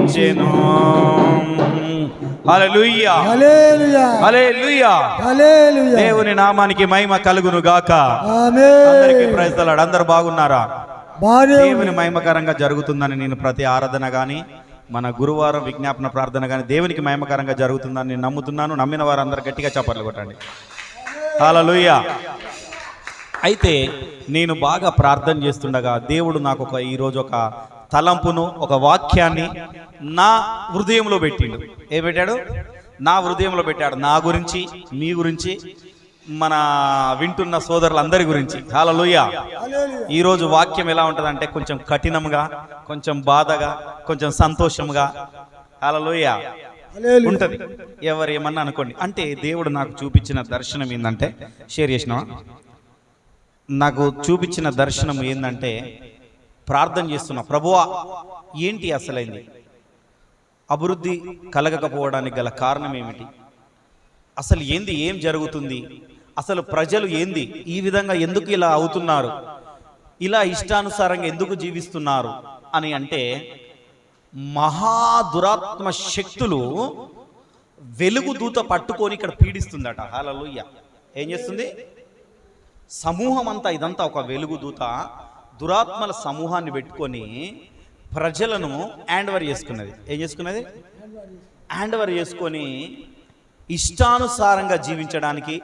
ఇచ్చెను. హల్లెలూయా హల్లెలూయా హల్లెలూయా హల్లెలూయా. దేవుని నామానికి మహిమ కలుగును గాక. ఆమేన్. అందరికీ ప్రైజ్ ది లార్డ్. అందరూ బాగున్నారా? బానే దేవుని మహిమకరంగా జరుగుతుందని నేను ప్రతి ఆరాధన గాని మన గురువారం విజ్ఞాపన ప్రార్థన గాని దేవునికి మహిమకరంగా జరుగుతుందని నేను నమ్ముతున్నాను. నమ్మిన వారందరూ గట్టిగా చప్పట్లు కొట్టండి. హల్లెలూయా. అయితే నేను బాగా ప్రార్థన చేస్తుండగా దేవుడు నాకు ఈరోజు ఒక తలంపును, ఒక వాక్యాన్ని నా హృదయంలో పెట్టిండు. ఏం పెట్టాడు? నా హృదయంలో పెట్టాడు. నా గురించి, మీ గురించి, మన వింటున్న సోదరులందరి గురించి. హల్లెలూయా. ఈరోజు వాక్యం ఎలా ఉంటుందంటే కొంచెం కఠినంగా, కొంచెం బాధగా, కొంచెం సంతోషంగా హల్లెలూయా ఉంటది. ఎవరు ఏమన్నా అనుకోండి. అంటే దేవుడు నాకు చూపించిన దర్శనం ఏంటంటే, షేర్ చేసినావా? నాకు చూపించిన దర్శనం ఏంటంటే, ప్రార్థన చేస్తున్నా, ప్రభువా ఏంటి అసలైంది? అభివృద్ధి కలగకపోవడానికి గల కారణం ఏమిటి? అసలు ఏంది? ఏం జరుగుతుంది? అసలు ప్రజలు ఏంది ఈ విధంగా ఎందుకు ఇలా అవుతున్నారు? ఇలా ఇష్టానుసారంగా ఎందుకు జీవిస్తున్నారు అని అంటే, మహాదురాత్మ శక్తులు వెలుగు దూత పట్టుకొని ఇక్కడ పీడిస్తుందట. హల్లెలూయా. ఏం చేస్తుంది? సమూహం అంతా, ఇదంతా ఒక వెలుగు దూత దురాత్మల సమూహాన్ని పెట్టుకొని ప్రజలను హ్యాండ్ ఓవర్ చేసుకున్నది. ఏం చేసుకున్నది? హ్యాండ్ ఓవర్ చేసుకొని ఇష్టానుసారంగా జీవించడానికి,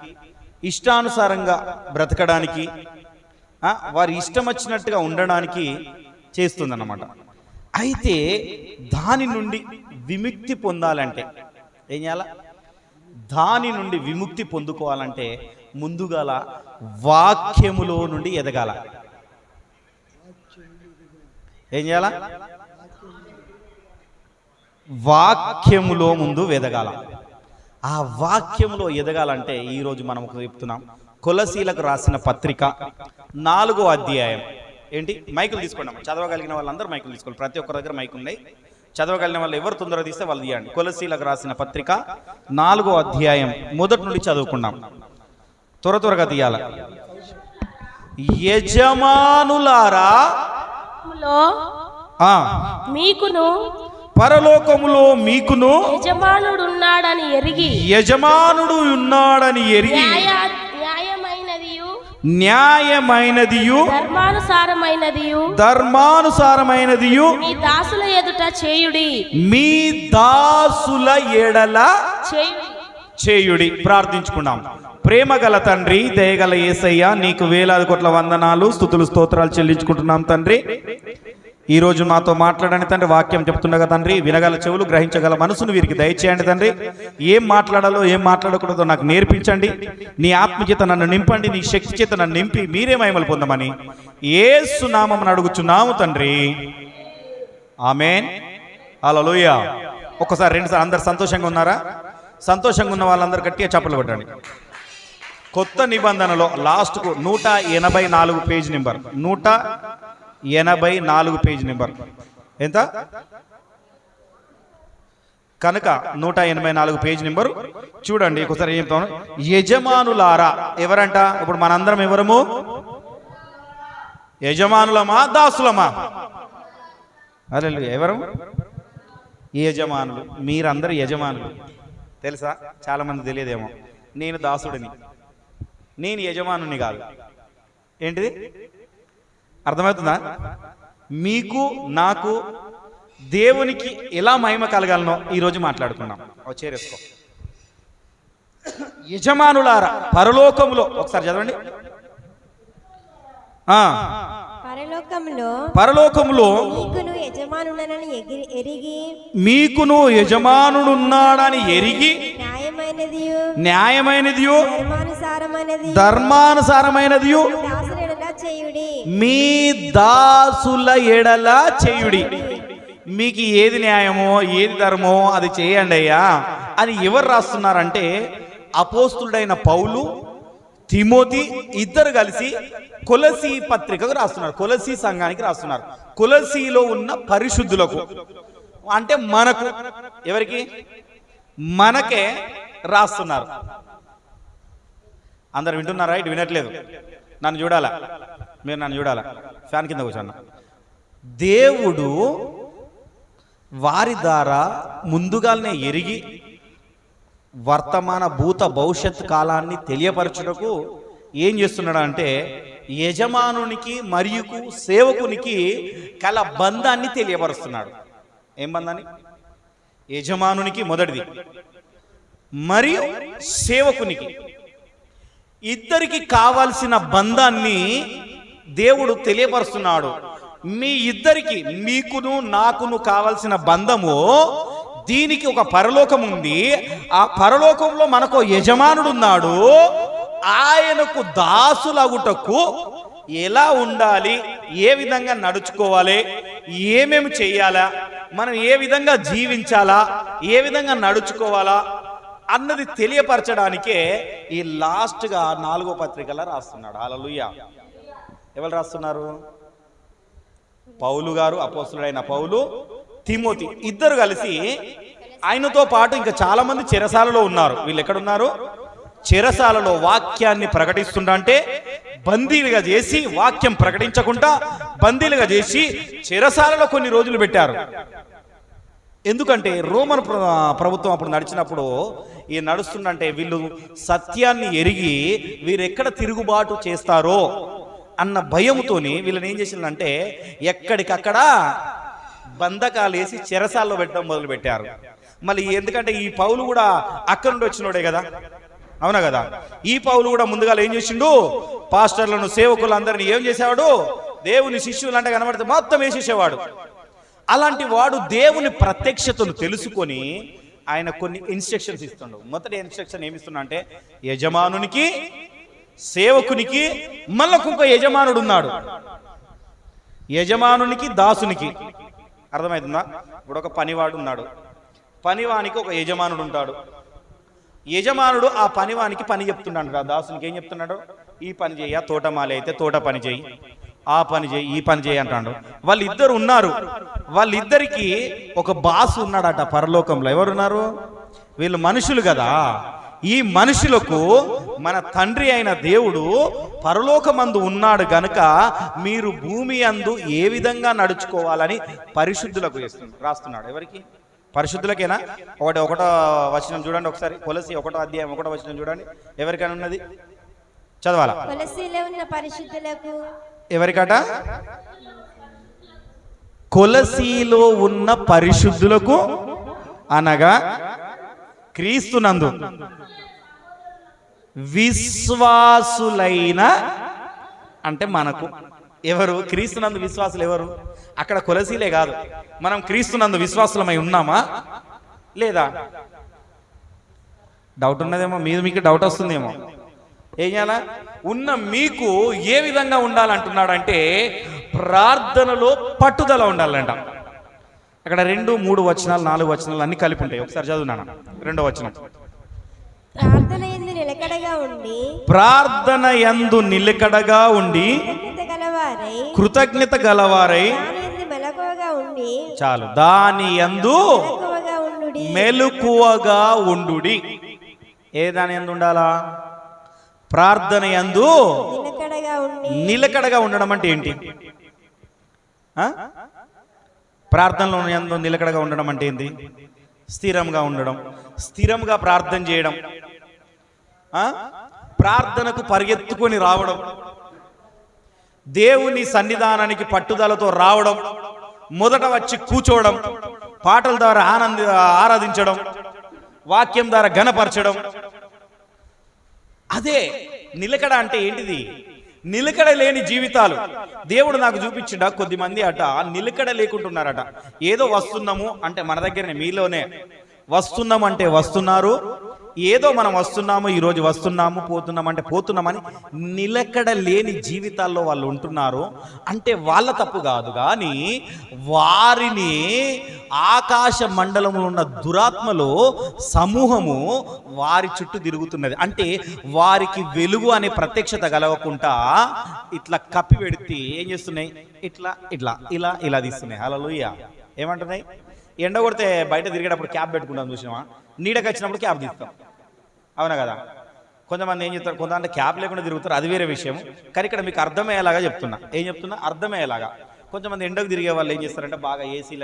ఇష్టానుసారంగా బ్రతకడానికి, వారి ఇష్టం వచ్చినట్టుగా ఉండడానికి చేస్తుందన్నమాట. అయితే దాని నుండి విముక్తి పొందాలంటే ఏం చేయాలా? దాని నుండి విముక్తి పొందుకోవాలంటే ముందుగాల వాక్యములో నుండి ఎదగాల. ఏం చేయాల? వాక్యములో ముందు ఎదగాల. ఆ వాక్యములో ఎదగాలంటే ఈరోజు మనం ఒక చెప్తున్నాం. కొలసీలకు రాసిన పత్రిక 4వ అధ్యాయం. ఏంటి? మైకులు తీసుకోండి. చదవగలిగిన వాళ్ళందరూ మైకులు తీసుకోండి. ప్రతి ఒక్కరి దగ్గర మైకు ఉన్నాయి. చదవగలిగిన వాళ్ళు ఎవరు తొందరగా తీస్తే వాళ్ళు తీయండి. కొలసీలకు రాసిన పత్రిక 4వ అధ్యాయం మొదటి నుండి చదువుకున్నాం. త్వరగా తీయాల. యజమానులారా, మీకును పరలోకములో మీకును యజమానుడు ఉన్నాడని ఎరిగి న్యాయమైనదియు ధర్మానుసారమైనదియు మీ దాసుల ఎదుట చేయుడి. మీ దాసుల ఎడల చేయుడి. ప్రార్థించుకున్నాం. ప్రేమ గల తండ్రి, దయగల యేసయ్య, నీకు వేలాది కోట్ల వందనాలు, స్తుతులు, స్తోత్రాలు చెల్లించుకుంటున్నాం తండ్రి. ఈరోజు మాతో మాట్లాడని తండ్రి, వాక్యం చెప్తుండగా తండ్రి, వినగల చెవులు, గ్రహించగల మనసును వీరికి దయచేయండి తండ్రి. ఏం మాట్లాడాలో ఏం మాట్లాడకూడదో నాకు నేర్పించండి. నీ ఆత్మచేత నన్ను నింపండి, నీ శక్తి చేత నన్ను నింపి మీరే మహిమలు పొందమని యేసు నామమున అడుగుచున్నాము తండ్రి. ఆమేన్. హల్లెలూయా. ఒక్కసారి రెండుసార్లు అందరు సంతోషంగా ఉన్నారా? సంతోషంగా ఉన్న వాళ్ళందరూ గట్టిగా చప్పట్లు కొట్టండి. కొత్త నిబంధనలో లాస్ట్కు 184 పేజ్ నెంబర్, 184 పేజ్ నెంబర్ ఎంత? కనుక 184 పేజ్ నెంబరు చూడండి. ఒకసారి ఏం చెప్తాను? యజమానులారా. ఎవరంట? ఇప్పుడు మనందరం ఎవరము? యజమానులమా దాసులమా? అరే ఎవరు? యజమానులు. మీరందరూ యజమానులు. తెలుసా? చాలా మంది తెలియదేమో. నేను దాసుడిని, నేను యజమానుని కాదు. ఏంటిది? అర్థమవుతుందా? మీకు నాకు దేవునికి ఎలా మహిమ కలగాలనో ఈరోజు మాట్లాడుకున్నాం. చేరేసుకో. యజమానులారా పరలోకములో, ఒకసారి చదవండి. పరలోకములో మీకును యజమానుడున్నాడని ఎరిగి న్యాయమైనదియు ధర్మానుసారమైనదియు మీ దాసుల ఎడల చేయుడి. మీకు ఏది న్యాయమో ఏది ధర్మమో అది చేయండి అయ్యా అని ఎవరు రాస్తున్నారంటే, అపోస్తుడైన పౌలు, తిమోతి ఇద్దరు కలిసి కొలసీ పత్రికకు రాస్తున్నారు. కొలసీ సంఘానికి రాస్తున్నారు. కొలసీలో ఉన్న పరిశుద్ధులకు, అంటే మనకు, ఎవరికి? మనకే రాస్తున్నారు. అందరు వింటున్నారా? ఇటు వినట్లేదు. నన్ను చూడాలా, మీరు నన్ను చూడాలా. ఫ్యాన్ కింద కూర్చున్నా. దేవుడు వారి ద్వారా ముందుగానే ఎరిగి వర్తమాన భూత భవిష్యత్ కాలాన్ని తెలియపరచుటకు ఏం చేస్తున్నాడు అంటే యజమానునికి మరియు సేవకునికి కల బంధాన్ని తెలియపరుస్తున్నాడు. ఏం బంధాన్ని? యజమానునికి మొదటిది, మరియు సేవకునికి ఇద్దరికి కావాల్సిన బంధాన్ని దేవుడు తెలియపరుస్తున్నాడు. మీ ఇద్దరికి, మీకును నాకును కావాల్సిన బంధము, దీనికి ఒక పరలోకం ఉంది. ఆ పరలోకంలో మనకు యజమానుడు ఉన్నాడు. ఆయనకు దాసులగుటకు ఎలా ఉండాలి, ఏ విధంగా నడుచుకోవాలి, ఏమేమి చేయాలా, మనం ఏ విధంగా జీవించాలా, ఏ విధంగా నడుచుకోవాలా అన్నది తెలియపరచడానికే ఈ లాస్ట్గా 4వ పత్రికలో రాస్తున్నాడు. హల్లెలూయా. ఎవరు రాస్తున్నారు? పౌలు గారు, అపోస్తలుడైన పౌలు, తిమోతి ఇద్దరు కలిసి, ఆయనతో పాటు ఇంకా చాలా మంది చెరసాలలో ఉన్నారు. వీళ్ళు ఎక్కడున్నారు? చెరసాలలో వాక్యాన్ని ప్రకటిస్తుంటే బందీలుగా చేసి, వాక్యం ప్రకటించకుండా బందీలుగా చేసి చెరసాలలో కొన్ని రోజులు పెట్టారు. ఎందుకంటే రోమన్ ప్రభుత్వం అప్పుడు నడిచినప్పుడు ఈ నడుస్తుందంటే వీళ్ళు సత్యాన్ని ఎరిగి వీరెక్కడ తిరుగుబాటు చేస్తారో అన్న భయంతోని వీళ్ళని ఏం చేసిందంటే ఎక్కడికక్కడ బంధకాలు వేసి చెరసాల్లో పెట్టడం మొదలు పెట్టారు. మళ్ళీ ఎందుకంటే ఈ పౌలు కూడా అక్కడ నుండి వచ్చినోడే కదా, అవునా కదా? ఈ పౌలు కూడా ముందుగా ఏం చేసిండు? పాస్టర్లను, సేవకులందరినీ ఏం చేసేవాడు? దేవుని శిష్యులు అంటే కనబడితే మొత్తం వేసేసేవాడు. అలాంటి వాడు దేవుని ప్రత్యక్షతను తెలుసుకొని ఆయన కొన్ని ఇన్స్ట్రక్షన్స్ ఇస్తుండు. మొదటి ఇన్స్ట్రక్షన్ ఏమిస్తున్నా అంటే యజమానునికి, సేవకునికి, మళ్ళీ ఇంకొక యజమానుడు ఉన్నాడు. యజమానునికి, దాసునికి. అర్థమవుతుందా? ఇప్పుడు ఒక పనివాడు ఉన్నాడు, పనివానికి ఒక యజమానుడు ఉంటాడు. యజమానుడు ఆ పనివానికి పని చెప్తున్నాడు. ఆ దాసునికి ఏం చెప్తున్నాడు? ఈ పని చేయ, తోటమాలి అయితే తోట పని చేయి, ఆ పని చేయి, ఈ పని చేయి అంటాడు. వాళ్ళిద్దరు ఉన్నారు. వాళ్ళిద్దరికి ఒక బాసు ఉన్నాడట పరలోకంలో. ఎవరున్నారు? వీళ్ళు మనుషులు కదా. ఈ మనుషులకు మన తండ్రి అయిన దేవుడు పరలోకమందు ఉన్నాడు గనుక మీరు భూమి అందు ఏ విధంగా నడుచుకోవాలని పరిశుద్ధులకు రాస్తున్నాడు. ఎవరికి? పరిశుద్ధులకేనా? ఒకటో వచనం చూడండి ఒకసారి. కొలసి 1వ అధ్యాయం 1వ వచనం చూడండి. ఎవరికైనా ఉన్నది? చదవాలా? కొలసీలో ఉన్న పరిశుద్ధులకు. ఎవరికట? కొలసీలో ఉన్న పరిశుద్ధులకు అనగా క్రీస్తునందు విశ్వాసులైన, అంటే మనకు. ఎవరు క్రీస్తునందు విశ్వాసులు? ఎవరు? అక్కడ కొలసీలే కాదు, మనం క్రీస్తునందు విశ్వాసులమై ఉన్నామా లేదా? డౌట్ ఉన్నదేమో, మీకు డౌట్ వస్తుందేమో. ఏం చేయాలా? ఉన్న మీకు ఏ విధంగా ఉండాలంటున్నాడంటే ప్రార్థనలో పట్టుదల ఉండాలంట. అక్కడ 2, 3 వచనాలు, 4 వచనాలు అన్ని కలిపి ఉంటాయి. ఒకసారి చదువునాను. 2వ వచనం. ప్రార్థన యందు నిలకడగా ఉండి, ప్రార్థన యందు నిలకడగా ఉండి, కృతజ్ఞత గలవారై, చాలు, దాని యందు మెలకువగా ఉండుడి. ఏ దాని యందు ఉండాలా? ప్రార్థన యందు నిలకడగా ఉండడం అంటే ఏంటి? ప్రార్థనలో యందు నిలకడగా ఉండడం అంటే ఏంటి? స్థిరంగా ఉండడం, స్థిరంగా ప్రార్థన చేయడం, ప్రార్థనకు పరిగెత్తుకొని రావడం, దేవుని సన్నిధానానికి పట్టుదలతో రావడం, మొదట వచ్చి కూర్చోవడం, పాటల ద్వారా ఆరాధించడం, వాక్యం ద్వారా ఘనపరచడం. అదే నిలకడ అంటే ఏంటిది? నిలకడ లేని జీవితాలు దేవుడు నాకు చూపించిండా. కొద్దిమంది అట నిలకడ లేకుంటున్నారట. ఏదో వస్తున్నాము అంటే మన దగ్గరనే, మీలోనే వస్తున్నాము అంటే వస్తున్నారు, ఏదో మనం వస్తున్నాము, ఈరోజు వస్తున్నాము, పోతున్నాము అంటే పోతున్నామని నిలకడ లేని జీవితాల్లో వాళ్ళు ఉంటున్నారు. అంటే వాళ్ళ తప్పు కాదు, కానీ వారిని ఆకాశ మండలంలో ఉన్న దురాత్మలో సమూహము వారి చుట్టూ తిరుగుతున్నది. అంటే వారికి వెలుగు అనే ప్రత్యక్షత కలగకుండా ఇట్లా కప్పి పెడితే ఏం చేస్తున్నాయి? ఇట్లా ఇట్లా ఇలా ఇలా తీస్తున్నాయి. హల్లెలూయా. ఏమంటున్నాయి? ఎండ కొడితే బయట తిరిగేటప్పుడు క్యాప్ పెట్టుకుంటాం, చూసినామా? నీడకి వచ్చినప్పుడు క్యాప్ తీస్తాం, అవునా కదా? కొంతమంది ఏం చెప్తారు, కొంతమంది క్యాప్ లేకుండా తిరుగుతారు, అది వేరే విషయం. కానీ ఇక్కడ మీకు అర్థమయ్యేలాగా చెప్తున్నా. ఏం చెప్తున్నా? అర్థమయ్యేలాగా. కొంతమంది ఎండకు తిరిగే వాళ్ళు ఏం చేస్తారంటే బాగా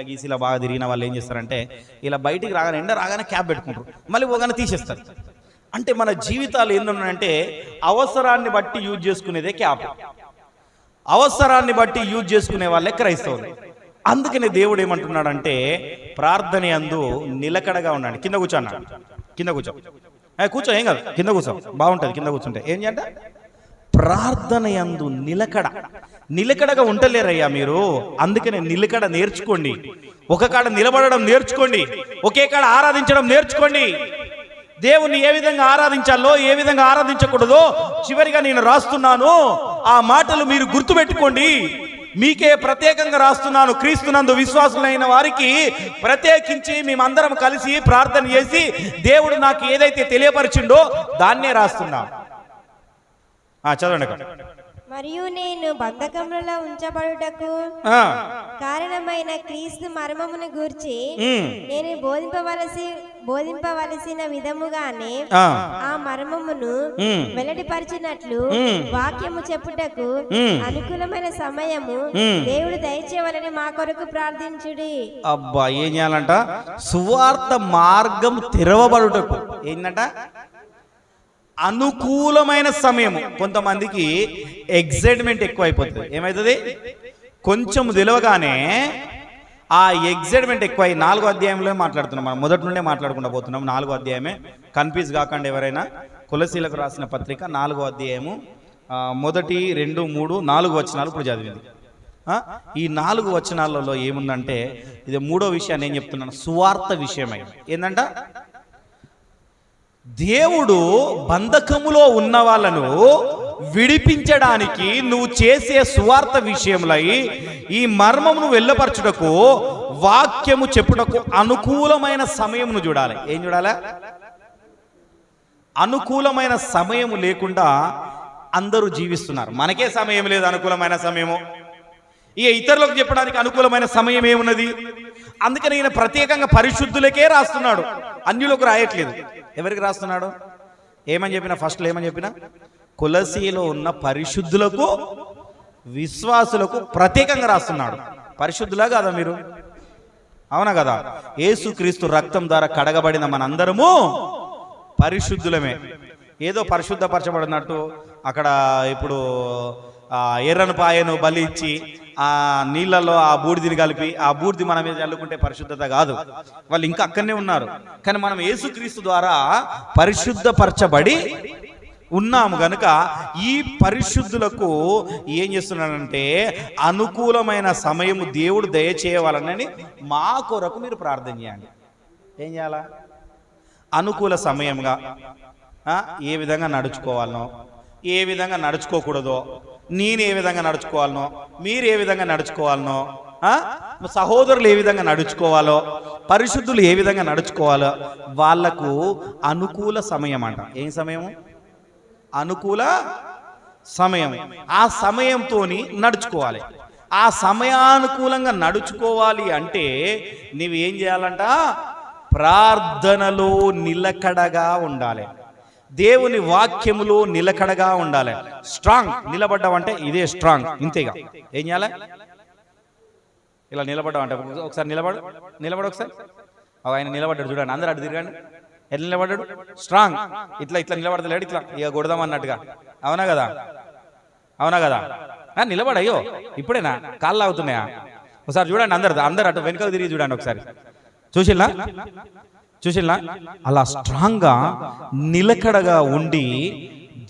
గీసీలా బాగా తిరిగిన వాళ్ళు ఏం చేస్తారంటే ఇలా బయటికి రాగానే ఎండ రాగానే క్యాప్ పెట్టుకుంటారు, మళ్ళీ పోగానే తీసేస్తారు. అంటే మన జీవితాలు ఏంటంటే అవసరాన్ని బట్టి యూజ్ చేసుకునేదే క్యాప్, అవసరాన్ని బట్టి యూజ్ చేసుకునే వాళ్ళే క్రైస్తవులు. అందుకనే దేవుడు ఏమంటున్నాడంటే ప్రార్థన యందు నిలకడగా ఉండండి. కింద కూర్చో అన్నాడు, కింద కూర్చో, కూర్చో ఏం కాదు, కింద కూర్చో బాగుంటుంది, కింద కూర్చుంటే ఏం చేయంట. ప్రార్థన యందు నిలకడగా ఉంటలేరయ్యా మీరు, అందుకనే నిలకడ నేర్చుకోండి. ఒక కాడ నిలబడడం నేర్చుకోండి, ఒకే కాడ ఆరాధించడం నేర్చుకోండి. దేవుణ్ణి ఏ విధంగా ఆరాధించాలో ఏ విధంగా ఆరాధించకూడదో చివరిగా నేను రాస్తున్నాను, ఆ మాటలు మీరు గుర్తుపెట్టుకోండి. మీకే ప్రత్యేకంగా రాస్తున్నాను. క్రీస్తునందు విశ్వాసులైన వారికి ప్రత్యేకించి మేమందరం కలిసి ప్రార్థన చేసి దేవుడు నాకు ఏదైతే తెలియపరిచిండో దాన్నే రాస్తున్నా. చదవండి. మరియు నేను బంధకములలో ఉంచబడుటకు కారణమైన క్రీస్తు మర్మమును గూర్చి నేను బోధింపవలసిన విధముగానే ఆ మర్మమును వెల్లడిపరిచినట్లు వాక్యము చెప్పుటకు అనుకూలమైన సమయము దేవుడు దయచేయాలని మా కొరకు ప్రార్థించుడి. అబ్బా ఏం చేయాలంట? సువార్త మార్గం తెరవబడుటకు ఏంటంట? అనుకూలమైన సమయము. కొంతమందికి ఎగ్జైట్మెంట్ ఎక్కువ అయిపోతుంది. ఏమవుతుంది? కొంచెం తెలియగానే ఆ ఎగ్జైట్మెంట్ ఎక్కువ. 4వ అధ్యాయంలో మాట్లాడుతున్నాం మనం, మొదటి నుండే మాట్లాడుకుంటూ పోతున్నాం. 4వ అధ్యాయమే, కన్ఫ్యూజ్ కాకండి ఎవరైనా. కొలసీలకు రాసిన పత్రిక 4వ అధ్యాయము 1, 2, 3, 4 వచనాలు ఇప్పుడు చదివింది. ఈ 4 వచనాలలో ఏముందంటే ఇది 3వ విషయాన్ని నేను చెప్తున్నాను, సువార్త విషయమై. ఏంటంట? దేవుడు బంధకములో ఉన్న వాళ్ళను విడిపించడానికి నువ్వు చేసే సువార్త విషయంలో ఈ మర్మమును వెళ్ళపరచుటకు వాక్యము చెప్పుటకు అనుకూలమైన సమయమును చూడాలి. ఏం చూడాలి? అనుకూలమైన సమయము లేకుండా అందరూ జీవిస్తున్నారు. మనకే సమయం లేదు అనుకూలమైన సమయము, ఇక ఇతరులకు చెప్పడానికి అనుకూలమైన సమయం ఏమున్నది? అందుకని ఈయన ప్రత్యేకంగా పరిశుద్ధులకే రాస్తున్నాడు, అన్యులకు రాయట్లేదు. ఎవరికి రాస్తున్నాడు? ఏమని చెప్పిన? ఫస్ట్లో ఏమని చెప్పిన? కొలసీలో ఉన్న పరిశుద్ధులకు విశ్వాసులకు ప్రత్యేకంగా రాస్తున్నాడు. పరిశుద్ధులా కాదా మీరు? అవునా కదా? యేసుక్రీస్తు రక్తం ద్వారా కడగబడిన మనందరము పరిశుద్ధులమే. ఏదో పరిశుద్ధపరచబడినట్టు అక్కడ ఇప్పుడు ఎర్రను పాయను బలి ఇచ్చి ఆ నీళ్ళలో ఆ బూడిదిని కలిపి ఆ బూడిది మన మీద చల్లుకుంటే పరిశుద్ధత కాదు. వాళ్ళు ఇంకా అక్కడనే ఉన్నారు. కానీ మనం యేసుక్రీస్తు ద్వారా పరిశుద్ధపరచబడి ఉన్నాము గనుక ఈ పరిశుద్ధులకు ఏం చేస్తున్నాడంటే అనుకూలమైన సమయము దేవుడు దయచేయవాలని మా కొరకు మీరు ప్రార్థన చేయండి. ఏం చేయాలా? అనుకూల సమయంగా ఏ విధంగా నడుచుకోవాలనో, ఏ విధంగా నడుచుకోకూడదో, నేను ఏ విధంగా నడుచుకోవాలనో, మీరు ఏ విధంగా నడుచుకోవాలనో, సహోదరులు ఏ విధంగా నడుచుకోవాలో, పరిశుద్ధులు ఏ విధంగా నడుచుకోవాలో వాళ్లకు అనుకూల సమయం అంట. ఏం సమయము? అనుకూల సమయం. ఆ సమయంతో నడుచుకోవాలి. ఆ సమయానుకూలంగా నడుచుకోవాలి అంటే నీవు ఏం చేయాలంట? ప్రార్థనలో నిలకడగా ఉండాలి, దేవుని వాక్యములో నిలకడగా ఉండాలి. స్ట్రాంగ్ నిలబడ్డావంటే ఇదే స్ట్రాంగ్. ఇంతేగా ఏం చేయాలి? ఇలా నిలబడ్డావంటే ఒకసారి నిలబడు ఒకసారి. ఆయన నిలబడ్డాడు చూడండి, అందరూ అటు తిరగండి. ఎట్లా నిలబడ్డాడు? స్ట్రాంగ్. ఇట్లా నిలబడతలేడు, ఇట్లా ఇక కొడదాం అన్నట్టుగా. అవునా కదా? అవునా కదా? నిలబడయ్యో, ఇప్పుడేనా కాళ్ళు అవుతున్నాయా? ఒకసారి చూడండి, అందరు అటు వెనుకకు తిరిగి చూడండి ఒకసారి. చూసిల్లా అలా స్ట్రాంగ్గా నిలకడగా ఉండి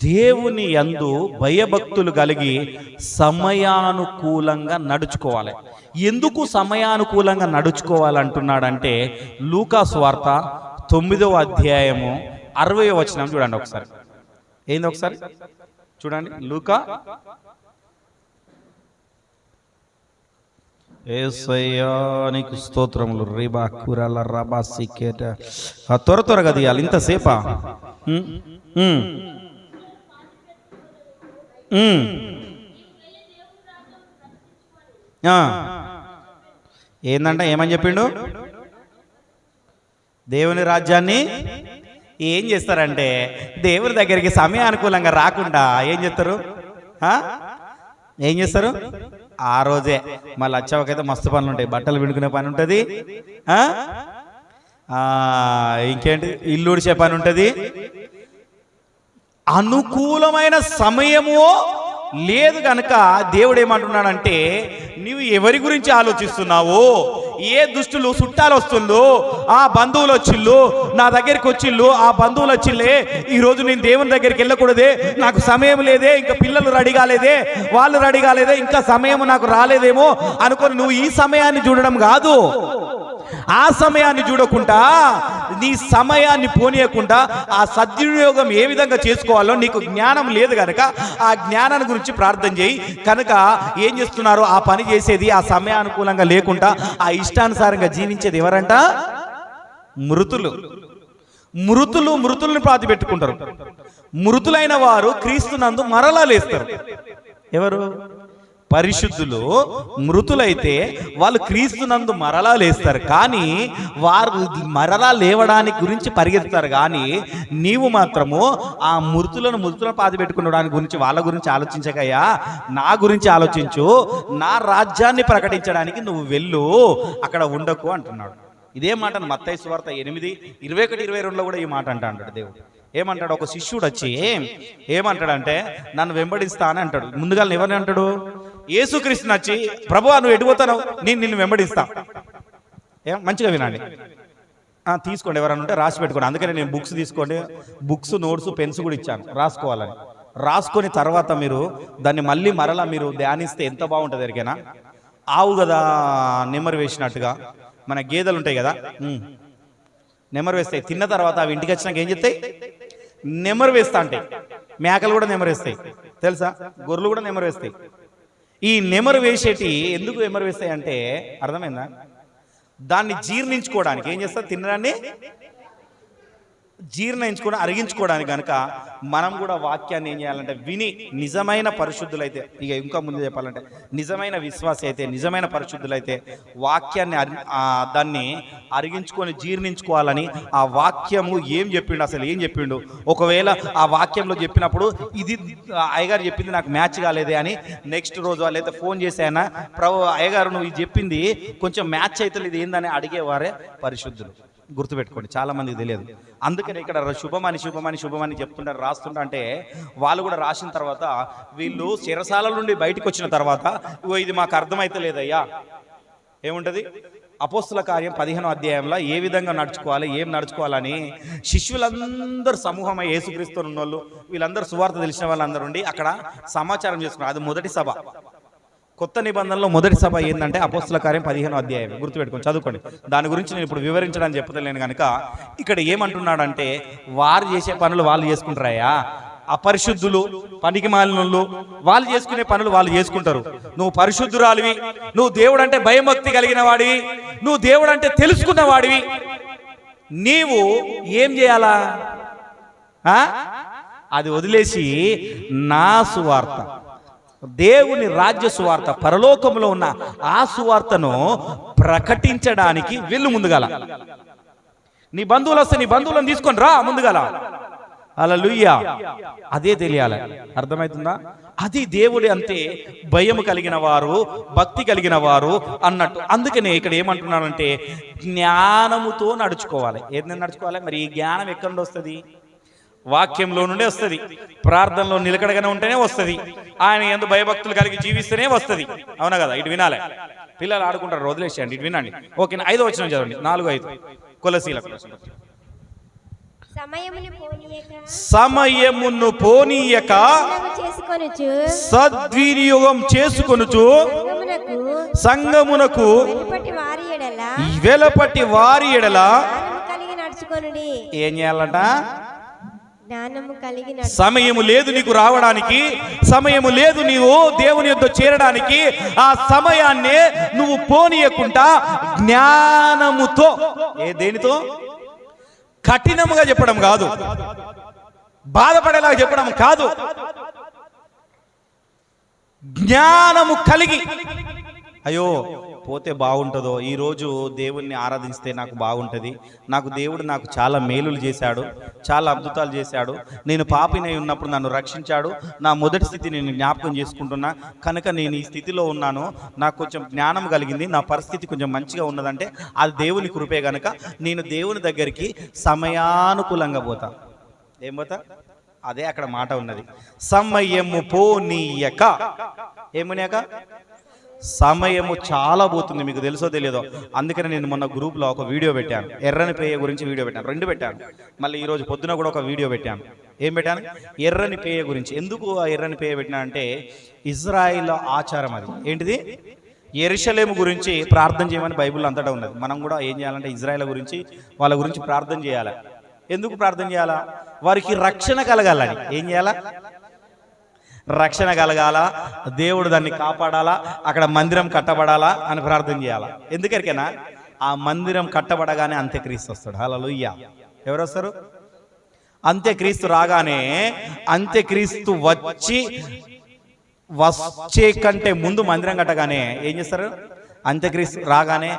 దేవుని యందు భయభక్తులు కలిగి సమయానుకూలంగా నడుచుకోవాలి. ఎందుకు సమయానుకూలంగా నడుచుకోవాలంటున్నాడంటే లూకా సువార్త 9వ అధ్యాయము 60వ వచనం చూడండి ఒకసారి. ఏంది ఒకసారి చూడండి. లూకా ఏసయ్యానికి స్తోత్రములు. రేబా కురాల రబా సికేట త్వరగా తీయాలి. ఇంతసేపా? ఏందంట? ఏమని చెప్పిండు? దేవుని రాజ్యాన్ని ఏం చేస్తారంటే దేవుని దగ్గరికి సమయానుకూలంగా రాకుండా ఏం చేస్తారు? ఆ రోజే మళ్ళీ వచ్చాకైతే మస్తు పనులు ఉంటాయి. బట్టలు విడుకునే పని ఉంటుంది, ఇంకేంటి ఇల్లు ఉడిచే పని ఉంటుంది. అనుకూలమైన సమయము లేదు కనుక దేవుడు ఏమంటున్నాడంటే, నీవు ఎవరి గురించి ఆలోచిస్తున్నావు? ఏ దుష్టులు చుట్టాలు వస్తుందో, ఆ బంధువులు వచ్చిళ్ళు, నా దగ్గరికి వచ్చిళ్ళు, ఆ బంధువులు వచ్చిళ్ళే, ఈరోజు నేను దేవుని దగ్గరికి వెళ్ళకూడదే, నాకు సమయం లేదే, ఇంకా పిల్లలు రెడీ కాలేదే, వాళ్ళు రెడీ కాలేదే, ఇంకా సమయం నాకు రాలేదేమో అనుకొని నువ్వు ఈ సమయాన్ని చూడడం కాదు. ఆ సమయాన్ని చూడకుండా, నీ సమయాన్ని పోనీయకుండా ఆ సద్వినియోగం ఏ విధంగా చేసుకోవాలో నీకు జ్ఞానం లేదు కనుక ఆ జ్ఞానాన్ని గురించి ప్రార్థన చేయి. కనుక ఏం చేస్తున్నారు? ఆ పని చేసేది ఆ సమయానుకూలంగా లేకుండా ఆ ఇష్టానుసారంగా జీవించేది ఎవరంట? మృతులను ప్రాతి పెట్టుకుంటారు. మృతులైన వారు క్రీస్తునందు మరలా లేస్తారు. ఎవరు? పరిశుద్ధులు. మృతులైతే వాళ్ళు క్రీస్తునందు మరలా లేస్తారు, కానీ వారు మరలా లేవడానికి గురించి పరిగెత్తారు. కానీ నీవు మాత్రము ఆ మృతులను పాతి పెట్టుకునడానికి గురించి, వాళ్ళ గురించి ఆలోచించకయ్యా, నా గురించి ఆలోచించు. నా రాజ్యాన్ని ప్రకటించడానికి నువ్వు వెళ్ళు, అక్కడ ఉండకు అంటున్నాడు. ఇదే మాట మత్తయి సువార్త 8:21-22 కూడా ఈ మాట అంటాడు దేవుడు. ఏమంటాడు? ఒక శిష్యుడు వచ్చి ఏమంటాడంటే, నన్ను వెంబడిస్తా అని అంటాడు. ముందుగా ఎవరిని అంటాడు? యేసుక్రీస్తుని వచ్చి, ప్రభువా నువ్వు ఎడిపోతావు, నేను నిన్ను వెంబడిస్తా. మంచిగా వినండి, తీసుకోండి, ఎవరైనా ఉంటే రాసి పెట్టుకోండి. అందుకనే నేను బుక్స్ తీసుకోండి, బుక్స్, నోట్స్, పెన్స్ కూడా ఇచ్చాను రాసుకోవాలని. రాసుకొని తర్వాత మీరు దాన్ని మరలా మీరు ధ్యానిస్తే ఎంత బాగుంటుంది ఎరికేనా? ఆవు కదా నెమరు వేసినట్టుగా మన గేదెలు ఉంటాయి కదా, నెమరు వేస్తాయి. తిన్న తర్వాత అవి ఇంటికి వచ్చినాక ఏం చేస్తాయి? నెమరు వేస్తా ఉంటాయి. మేకలు కూడా నెమరు వేస్తాయి తెలుసా, గొర్రెలు కూడా నెమరు వేస్తాయి. ఈ నెమరు వేసేటి ఎందుకు నెమరు వేస్తాయి అంటే అర్థమైందా? దాన్ని జీర్ణించుకోవడానికి ఏం చేస్తారు? తినడాన్ని జీర్ణించుకొని అరిగించుకోవడానికి. కనుక మనం కూడా వాక్యాన్ని ఏం చేయాలంటే విని నిజమైన పరిశుద్ధులైతే, ఇక ఇంకా ముందు చెప్పాలంటే నిజమైన విశ్వాసి అయితే, నిజమైన పరిశుద్ధులైతే వాక్యాన్ని దాన్ని అరిగించుకొని జీర్ణించుకోవాలని. ఆ వాక్యము ఏం చెప్పిండు, అసలు ఏం చెప్పిండు, ఒకవేళ ఆ వాక్యంలో చెప్పినప్పుడు ఇది అయ్యగారు చెప్పింది నాకు మ్యాచ్ కాలేదే అని నెక్స్ట్ రోజు లేదా ఫోన్ చేసాయన, ప్రభు అయ్యగారు నువ్వు ఇది చెప్పింది కొంచెం మ్యాచ్ అయితే ఇది ఏందని అడిగేవారే పరిశుద్ధులు. గుర్తుపెట్టుకోండి, చాలా మందికి తెలియదు. అందుకని ఇక్కడ శుభమని చెప్తుంటారు, రాస్తుంటా. అంటే వాళ్ళు కూడా రాసిన తర్వాత వీళ్ళు చెరసాల నుండి బయటకు వచ్చిన తర్వాత ఇది మాకు అర్థమైతే లేదయ్యా. ఏముంటది? అపోస్తుల కార్యం 15వ అధ్యాయంలో ఏ విధంగా నడుచుకోవాలి, ఏం నడుచుకోవాలని శిష్యులందరూ సమూహమై యేసుక్రీస్తు ఉన్నోళ్ళు వీళ్ళందరూ సువార్త తెలిసిన వాళ్ళందరూ ఉండి అక్కడ సమాచారం చేసుకున్నారు. అది మొదటి సభ. కొత్త నిబంధనలో మొదటి సభ ఏంటంటే అపోస్తుల కార్యం 15వ అధ్యాయం. గుర్తుపెట్టుకొని చదువుకోండి. దాని గురించి నేను ఇప్పుడు వివరించడానికి చెప్పలేను కనుక ఇక్కడ ఏమంటున్నాడంటే, వారు చేసే పనులు వాళ్ళు చేసుకుంటారయ్యా. అపరిశుద్ధులు, పనికి మాలినోళ్ళు వాళ్ళు చేసుకునే పనులు వాళ్ళు చేసుకుంటారు. నువ్వు పరిశుద్ధురాలివి, నువ్వు దేవుడు అంటే భయభక్తి కలిగిన వాడివి, నువ్వు దేవుడు అంటే తెలుసుకున్న వాడివి, నీవు ఏం చేయాలా? అది వదిలేసి నా సువార్త, దేవుని రాజ్య సువార్త, పరలోకంలో ఉన్న ఆ సువార్తను ప్రకటించడానికి వెళ్ళు ముందుగాల. నీ బంధువులు వస్తే నీ బంధువులను తీసుకొని రా ముందుగాల. హల్లెలూయా. అదే తెలియాలి. అర్థమవుతుందా? అది దేవుడి అంటే భయము కలిగిన వారు, భక్తి కలిగిన వారు అన్నట్టు. అందుకనే ఇక్కడ ఏమంటున్నాడంటే జ్ఞానముతో నడుచుకోవాలి. ఏదైనా నడుచుకోవాలి. మరి ఈ జ్ఞానం ఎక్కడి నుండి వస్తుంది? వాక్యంలో నుండే వస్తుంది. ప్రార్థనలో నిలకడగానే ఉంటేనే వస్తుంది. ఆయన యందు భయభక్తులు కలిగి జీవిస్తేనే వస్తుంది. అవునా కదా? ఇటు వినాలి. పిల్లలు ఆడుకుంటారు, వదిలేసేయండి. ఇటు వినండి. ఓకేనా? 5వ వచనం చదవండి. 4:5 కొలసీలకు. సమయమును పోనీయక సద్వినియోగం చేసుకొనుచు సంఘమునకు వెలపటి వారి ఎడల ఏం చేయాలంట? సమయము లేదు నీకు రావడానికి, సమయము లేదు నీవు దేవుని యొద్ద చేరడానికి. ఆ సమయాన్ని నువ్వు పోనీయకుండా జ్ఞానముతో, దేనితో? కఠినముగా చెప్పడం కాదు, బాధపడేలాగా చెప్పడం కాదు, జ్ఞానము కలిగి అయ్యో పోతే బాగుంటుందో, ఈరోజు దేవుణ్ణి ఆరాధిస్తే నాకు బాగుంటుంది, దేవుడు నాకు చాలా మేలులు చేశాడు, చాలా అద్భుతాలు చేశాడు, నేను పాపినై ఉన్నప్పుడు నన్ను రక్షించాడు, నా మొదటి స్థితి నేను జ్ఞాపకం చేసుకుంటున్నా కనుక నేను ఈ స్థితిలో ఉన్నాను, నాకు కొంచెం జ్ఞానం కలిగింది, నా పరిస్థితి కొంచెం మంచిగా ఉన్నదంటే అది దేవుని కృపే కనుక నేను దేవుని దగ్గరికి సమయానుకూలంగా పోతా. ఏం పోతా? అదే అక్కడ మాట ఉన్నది, సమయము పోనీయక. ఏమనియాక? సమయము చాలా పోతుంది, మీకు తెలుసో తెలియదో. అందుకని నేను మొన్న గ్రూప్లో ఒక వీడియో పెట్టాను, ఎర్రని పేయ గురించి వీడియో పెట్టాను, 2 పెట్టాను. మళ్ళీ ఈరోజు పొద్దున కూడా ఒక వీడియో పెట్టాను. ఏం పెట్టాను? ఎర్రని పేయ గురించి. ఎందుకు ఆ ఎర్రని పేయ పెట్టినా అంటే ఇజ్రాయిల్ ఆచారం అది. ఏంటిది? యెరూషలేము గురించి ప్రార్థన చేయమని బైబిల్ అంతటా ఉన్నది. మనం కూడా ఏం చేయాలంటే ఇజ్రాయిల్ గురించి, వాళ్ళ గురించి ప్రార్థన చేయాలి. ఎందుకు ప్రార్థన చేయాలా? వారికి రక్షణ కలగాలని. ఏం చేయాలా? రక్షణ కలగాల, దేవుడు దాన్ని కాపాడాలా, అక్కడ మందిరం కట్టబడాలా అని ప్రార్థన చేయాలా. ఎందుకరికైనా ఆ మందిరం కట్టబడగానే అంత్యక్రీస్తు వస్తాడు. హల్లెలూయా. ఎవరు వస్తారు? అంత్యక్రీస్తు రాగానే, అంత్యక్రీస్తు వచ్చే కంటే ముందు మందిరం కట్టగానే ఏం చేస్తారు? అంత్యక్రీస్తు రాగానే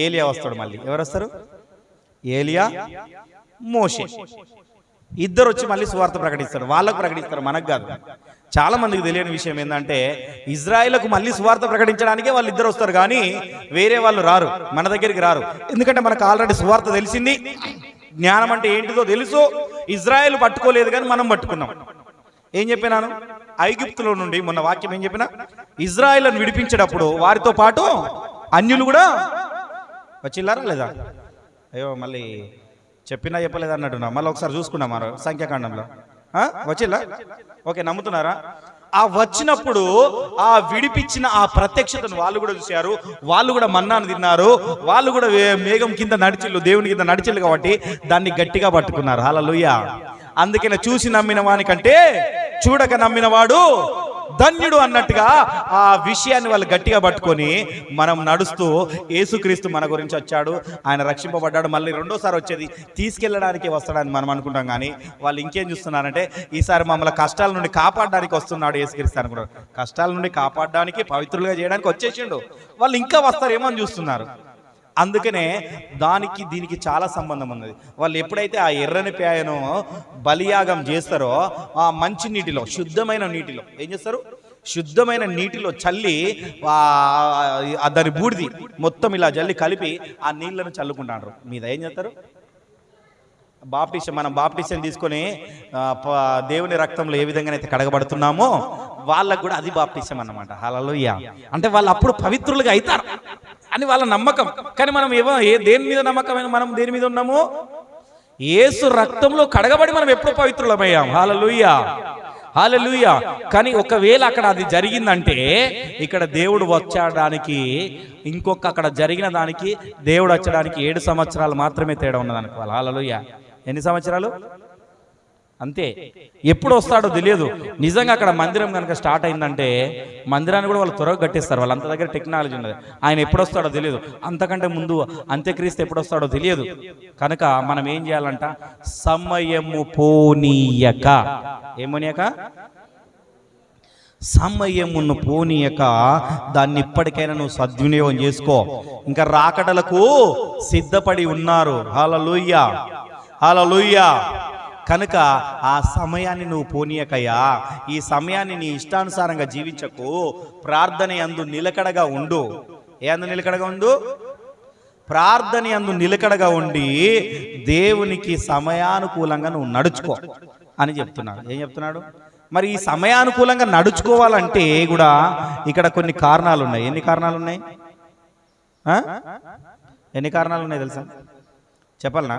ఏలియా వస్తాడు. మళ్ళీ ఎవరు వస్తారు? ఏలియా, మోషే ఇద్దరు వచ్చి మళ్ళీ సువార్త ప్రకటిస్తారు. వాళ్ళకు ప్రకటిస్తారు, మనకు కాదు. చాలా మందికి తెలియని విషయం ఏంటంటే ఇజ్రాయిల్కు మళ్ళీ సువార్త ప్రకటించడానికే వాళ్ళు ఇద్దరు వస్తారు, కానీ వేరే వాళ్ళు రారు, మన దగ్గరికి రారు. ఎందుకంటే మనకు ఆల్రెడీ సువార్త తెలిసింది, జ్ఞానం అంటే ఏంటిదో తెలుసు. ఇజ్రాయిల్ పట్టుకోలేదు కానీ మనం పట్టుకున్నాం. ఏం చెప్పినాను? ఐగుప్తులో నుండి మొన్న వాక్యం ఏం చెప్పినా, ఇజ్రాయిల్ని విడిపించేటప్పుడు వారితో పాటు అన్యులు కూడా వచ్చిల్లారా లేదా? అయ్యో మళ్ళీ చెప్పినా చెప్పలేదు అన్నట్టున్నా. మళ్ళీ ఒకసారి చూసుకున్నాం మన సంఖ్యాకాండంలో. వచ్చిల్లా? ఓకే, నమ్ముతున్నారా? ఆ వచ్చినప్పుడు ఆ విడిపించిన ఆ ప్రత్యక్షతను వాళ్ళు కూడా చూశారు, వాళ్ళు కూడా మన్నాను తిన్నారు, వాళ్ళు కూడా మేఘం కింద నడిచిల్లు, దేవుని కింద నడిచిల్లు కాబట్టి దాన్ని గట్టిగా పట్టుకున్నారు. హల్లెలూయా. అందుకనే చూసి నమ్మిన వానికంటే చూడక నమ్మిన వాడు ధన్యుడు అన్నట్టుగా ఆ విషయాన్ని వాళ్ళు గట్టిగా పట్టుకొని మనం నడుస్తూ యేసుక్రీస్తు మన గురించి వచ్చాడు, ఆయన రక్షింపబడ్డాడు, మళ్ళీ రెండోసారి వచ్చేది తీసుకెళ్ళడానికి వస్తాడని మనం అనుకుంటాం. కానీ వాళ్ళు ఇంకేం చూస్తున్నారంటే ఈసారి మమ్మల్ని కష్టాల నుండి కాపాడడానికి వస్తున్నాడు యేసుక్రీస్తు అనుకున్నారు. కష్టాల నుండి కాపాడడానికి, పవిత్రులుగా చేయడానికి వచ్చేసిండు, వాళ్ళు ఇంకా వస్తారేమో అని చూస్తున్నారు. అందుకనే దానికి దీనికి చాలా సంబంధం ఉన్నది. వాళ్ళు ఎప్పుడైతే ఆ ఎర్రని పేయను బలియాగం చేస్తారో ఆ మంచి నీటిలో, శుద్ధమైన నీటిలో ఏం చేస్తారు? శుద్ధమైన నీటిలో చల్లి దాని బూడిది మొత్తం ఇలా జల్లి కలిపి ఆ నీళ్లను చల్లుకుంటారు మీద. ఏం చేస్తారు? బాప్టిజం. మనం బాప్టిజం తీసుకొని దేవుని రక్తంలో ఏ విధంగానైతే కడగబడుతున్నామో వాళ్ళకు కూడా అది బాప్టిజం అన్నమాట. హల్లెలూయా. అంటే వాళ్ళు అప్పుడు పవిత్రులుగా అవుతారు అని వాళ్ళ నమ్మకం. కానీ మనం దేని మీద నమ్మకమైన? మనం దేని మీద ఉన్నాము? యేసు రక్తంలో కడగబడి మనం ఎప్పుడు పవిత్రులమయ్యాం. హల్లెలూయా, హల్లెలూయా. కానీ ఒకవేళ అక్కడ అది జరిగిందంటే ఇక్కడ దేవుడు వచ్చడానికి, ఇంకొక అక్కడ జరిగిన దానికి దేవుడు వచ్చడానికి 7 సంవత్సరాలు మాత్రమే తేడా ఉన్నదనుకోవాలి. హల్లెలూయా. ఎన్ని సంవత్సరాలు? అంతే. ఎప్పుడు వస్తాడో తెలియదు. నిజంగా అక్కడ మందిరం కనుక స్టార్ట్ అయిందంటే మందిరాన్ని కూడా వాళ్ళు త్వరగా కట్టేస్తారు. వాళ్ళంత దగ్గర టెక్నాలజీ ఉన్నది. ఆయన ఎప్పుడు వస్తాడో తెలియదు, అంతకంటే ముందు అంత్యక్రీస్తు ఎప్పుడు వస్తాడో తెలియదు. కనుక మనం ఏం చేయాలంట? సమయము పోనీయక. ఏమోనియక? సమయమును పోనీయక దాన్ని ఇప్పటికైనా నువ్వు సద్వినియోగం చేసుకో. ఇంకా రాకడలకు సిద్ధపడి ఉన్నారు. హల్లెలూయా, హల్లెలూయా. కనుక ఆ సమయాన్ని నువ్వు పోనీయకయ్యా. ఈ సమయాన్ని నీ ఇష్టానుసారంగా జీవించకు. ప్రార్థన యందు నిలకడగా ఉండు. ఏ అందు నిలకడగా ఉండు? ప్రార్థన యందు నిలకడగా ఉండి దేవునికి సమయానుకూలంగా నువ్వు నడుచుకో అని చెప్తున్నాడు. ఏం చెప్తున్నాడు? మరి ఈ సమయానుకూలంగా నడుచుకోవాలంటే కూడా ఇక్కడ కొన్ని కారణాలు ఉన్నాయి. ఎన్ని కారణాలు ఉన్నాయి? ఎన్ని కారణాలు ఉన్నాయి తెలుసా? చెప్పాలనా?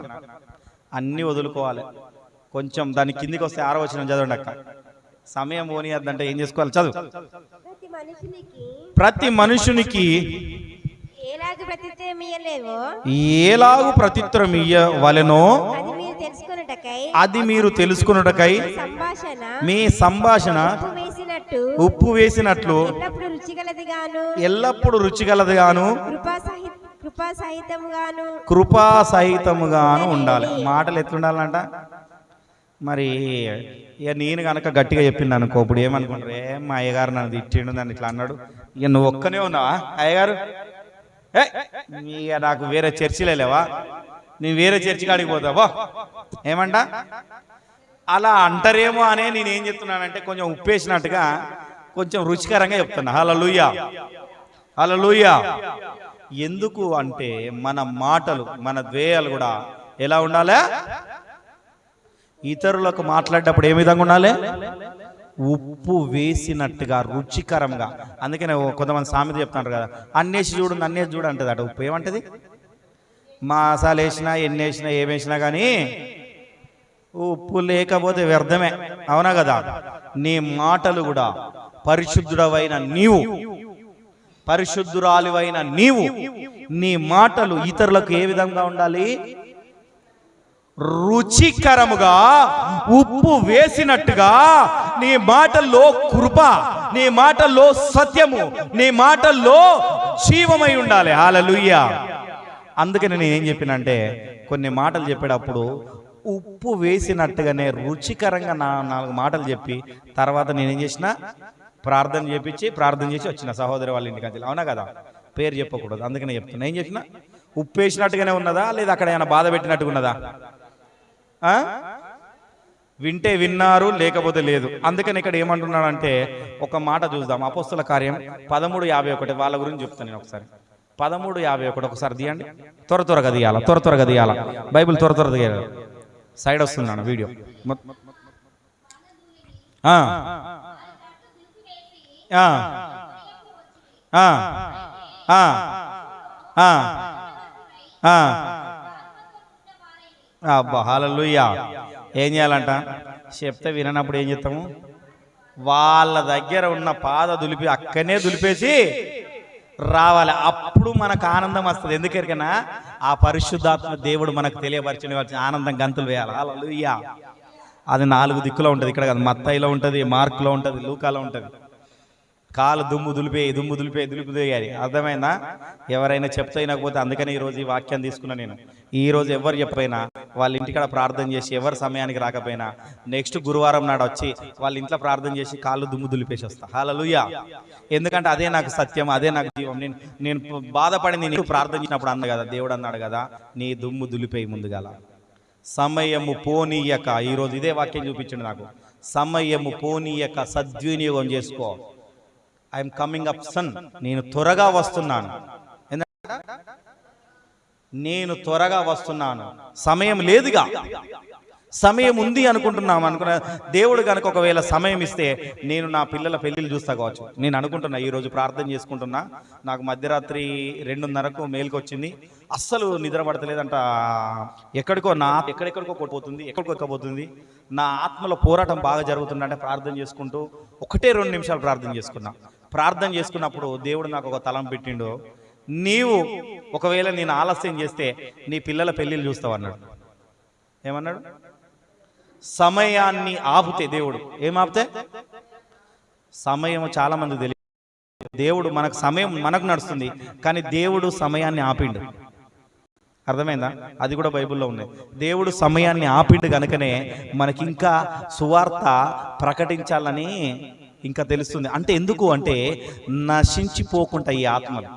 అన్నీ వదులుకోవాలి. కొంచెం దాని కిందికి వస్తే 6వ వచనం చదవండి అక్క. సమయం పోనీయద్దంటే ఏం చేసుకోవాలి? చదువు. ప్రతి మనుషునికి ఏలాగు ప్రత్యుత్తరం ఇయ్యవలెనో అది మీరు తెలుసుకొనుటకై మీ సంభాషణ ఉప్పు వేసినట్లు ఎల్లప్పుడు రుచిగలదిగాను కృపా సహితముగాను ఉండాలి. మాటలు ఎట్లుండాలంట? మరి ఇక నేను కనుక గట్టిగా చెప్పింది అనుకో, ఇప్పుడు ఏమనుకుంటారు, మా అయ్యగారు నన్ను తిట్టిండు, నన్ను ఇట్లా అన్నాడు, ఇక నువ్వు ఒక్కనే ఉన్నావా అయ్యగారు, ఇక నాకు వేరే చర్చిలే లేవా, నేను వేరే చర్చి కాడికి పోతావా ఏమంట అలా అంటారేమో అనే నేనేం చెప్తున్నానంటే కొంచెం ఉప్పేసినట్టుగా కొంచెం రుచికరంగా చెప్తున్నా. హల్లెలూయా, హల్లెలూయా. ఎందుకు అంటే మన మాటలు, మన ద్వేయాలు కూడా ఎలా ఉండాలి? ఇతరులకు మాట్లాడేటప్పుడు ఏ విధంగా ఉండాలి? ఉప్పు వేసినట్టుగా, రుచికరంగా. అందుకనే కొంతమంది సామెత చెప్తుంటారు కదా, అన్నేసి చూడు నన్నేసి చూడు అంటది అట. ఉప్పు ఏమంటది? మాసాలు వేసినా ఎన్ని వేసినా ఏమేసినా కానీ ఉప్పు లేకపోతే వ్యర్థమే, అవునా కదా? నీ మాటలు కూడా పరిశుద్ధుడవైన నీవు, పరిశుద్ధురాలివైన నీవు, నీ మాటలు ఇతరులకు ఏ విధంగా ఉండాలి? రుచికరముగా, ఉప్పు వేసినట్టుగా. నీ మాటల్లో కృప, నీ మాటల్లో సత్యము, నీ మాటల్లో జీవమై ఉండాలి. హల్లెలూయా. అందుకని నేనేం చెప్పినంటే కొన్ని మాటలు చెప్పేటప్పుడు ఉప్పు వేసినట్టుగానే రుచికరంగా 4 మాటలు చెప్పి తర్వాత నేనేం చేసిన, ప్రార్థన చేసి వచ్చిన సహోదరి వాళ్ళ ఇంటికి అంచెలు, అవునా కదా? పేరు చెప్పకూడదు, అందుకనే చెప్తున్నా. ఏం చేసిన? ఉప్పు వేసినట్టుగానే ఉన్నదా లేదా అక్కడ ఏమైనా బాధ పెట్టినట్టుగా ఉన్నదా? వింటే విన్నారు, లేకపోతే లేదు. అందుకని ఇక్కడ ఏమంటున్నాడంటే ఒక మాట చూద్దాం. అపోస్తల కార్యం 13:51 వాళ్ళ గురించి చెప్తాను నేను ఒకసారి. 13:51 ఒకసారి తీయండి. త్వరగా తీయాల బైబిల్ త్వర తీయాలి. సైడ్ వస్తున్నాను వీడియో. అబ్బా హల్లెలూయా. ఏం చేయాలంట? చెప్తే వినప్పుడు ఏం చేస్తాము? వాళ్ళ దగ్గర ఉన్న పాద దులిపి అక్కడనే దులిపేసి రావాలి. అప్పుడు మనకు ఆనందం వస్తుంది. ఎందుకరికైనా ఆ పరిశుద్ధాత్మ దేవుడు మనకు తెలియపరిచిన ఆనందం గంతులు వేయాలి. హల్లెలూయా. అది 4 దిక్కులో ఉంటుంది. ఇక్కడ కాదు, మత్తయిలో ఉంటుంది, మార్కులో ఉంటుంది, లూకాలో ఉంటుంది. కాలు దుమ్ము దులిపేయాలి. అర్థమైందా? ఎవరైనా చెప్తే వినకపోతే, అందుకని ఈరోజు ఈ వాక్యం తీసుకున్నా నేను. ఈరోజు ఎవరు చెప్పైనా వాళ్ళ ఇంటికాడ ప్రార్థన చేసి, ఎవరు సమయానికి రాకపోయినా నెక్స్ట్ గురువారం నాడు వచ్చి వాళ్ళ ఇంట్లో ప్రార్థన చేసి కాళ్ళు దుమ్ము దులిపేసి వస్తా. హల్లెలూయా. ఎందుకంటే అదే నాకు సత్యం, అదే నాకు జీవం. నేను బాధపడింది నేను ప్రార్థన చేసినప్పుడు అన్న కదా, దేవుడు అన్నాడు కదా, నీ దుమ్ము దులిపేయి ముందుగాల. సమయము పోనీయక, ఈరోజు ఇదే వాక్యం చూపించండి నాకు. సమయము పోనీయక సద్వినియోగం చేసుకో. ఐఎమ్ కమింగ్ అప్ సన్, నేను త్వరగా వస్తున్నాను. నేను త్వరగా వస్తున్నాను. సమయం లేదుగా, సమయం ఉంది అనుకుంటున్నాం. దేవుడు కనుక ఒకవేళ సమయం ఇస్తే నేను నా పిల్లల పెళ్ళిళ్ళు చూస్తా కావచ్చు. నేను అనుకుంటున్నా, ఈరోజు ప్రార్థన చేసుకుంటున్నా, నాకు మధ్యరాత్రి 2:30కు మేలుకు వచ్చింది, అస్సలు నిద్ర పడతలేదంట. ఎక్కడెక్కడికో పోతుంది. నా ఆత్మలో పోరాటం బాగా జరుగుతుందంటే ప్రార్థన చేసుకుంటూ 1-2 నిమిషాలు ప్రార్థన చేసుకున్నా. ప్రార్థన చేసుకున్నప్పుడు దేవుడు నాకు ఒక తలం పెట్టిండు, నీవు ఒకవేళ నేను ఆలస్యం చేస్తే నీ పిల్లల పెళ్ళిళ్ళు చూస్తావు అన్నాడు. ఏమన్నాడు? సమయాన్ని ఆపితే దేవుడు ఏం ఆపితే? సమయం చాలా మంది తెలియదు. దేవుడు మనకు సమయం మనకు నడుస్తుంది, కానీ దేవుడు సమయాన్ని ఆపిండు. అర్థమైందా? అది కూడా బైబిల్లో ఉంది. దేవుడు సమయాన్ని ఆపిండు కనుకనే మనకి ఇంకా సువార్త ప్రకటించాలని ఇంకా తెలుస్తుంది. అంటే ఎందుకు అంటే నశించిపోకుండా ఈ ఆత్మలు.